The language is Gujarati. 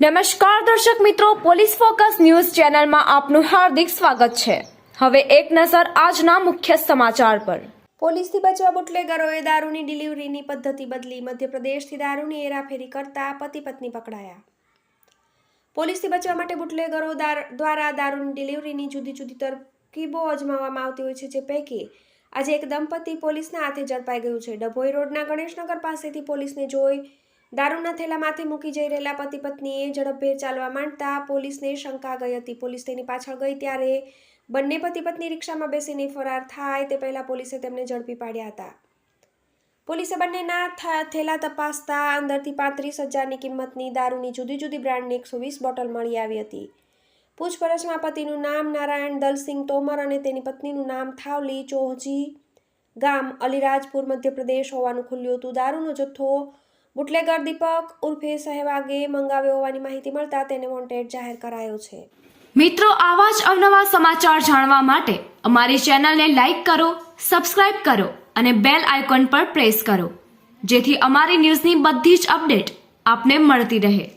નમસ્કાર દર્શક મિત્રો, પોલીસ ફોકસ ન્યૂઝ ચેનલમાં આપનું હાર્દિક સ્વાગત છે। હવે એક નજર આજના મુખ્ય સમાચાર પર। પોલીસથી બચવા બુટલેગરોએ દારૂની ડિલિવરીની પદ્ધતિ બદલી। મધ્યપ્રદેશથી દારૂની હેરાફેરી કરતા પતિ પત્ની પકડાયા। પોલીસથી બચવા માટે બુટલેગરો દ્વારા દારૂની ડિલિવરીની જુદી જુદી તરકીબો અજમાવવામાં આવતી હોય છે, જે પૈકી આજે એક દંપતી પોલીસના હાથે ઝડપાઈ ગયું છે। ડભોઈ રોડના ગણેશનગર પાસેથી પોલીસને જોઈ દારૂના થેલા માથે મૂકી જઈ રહેલા પતિ પત્નીએ ઝડપભેર ચાલવા માંડતા પોલીસને શંકા ગઈ હતી। પોલીસ તેની પાછળ ગઈ ત્યારે બંને પતિ પત્ની રિક્ષામાં બેસીને ફરાર થાય તે પહેલા પોલીસે તેમને ઝડપી પાડ્યા હતા। પોલીસે બંનેના થેલા તપાસતા અંદરથી 35,000ની કિંમતની દારૂની જુદી જુદી બ્રાન્ડની 120 બોટલ મળી આવી હતી। પૂછપરછમાં પતિનું નામ નારાયણ દલસિંહ તોમર અને તેની પત્નીનું નામ થાવલી ચોહજી ગામ અલીરાજપુર મધ્યપ્રદેશ હોવાનું ખુલ્યું હતું। દારૂનો જથ્થો બુટલેગર દીપક ઉર્ફે સહેવાગે મંગાવ્યો હોવાની માહિતી મળતા તેને વોન્ટેડ જાહેર કરાયો છે। મિત્રો, આવા જ અવનવા સમાચાર જાણવા માટે અમારી ચેનલને લાઈક કરો, સબસ્ક્રાઇબ કરો અને બેલ આઇકોન પર પ્રેસ કરો, જેથી અમારી ન્યૂઝની બધી જ અપડેટ આપને મળતી રહે।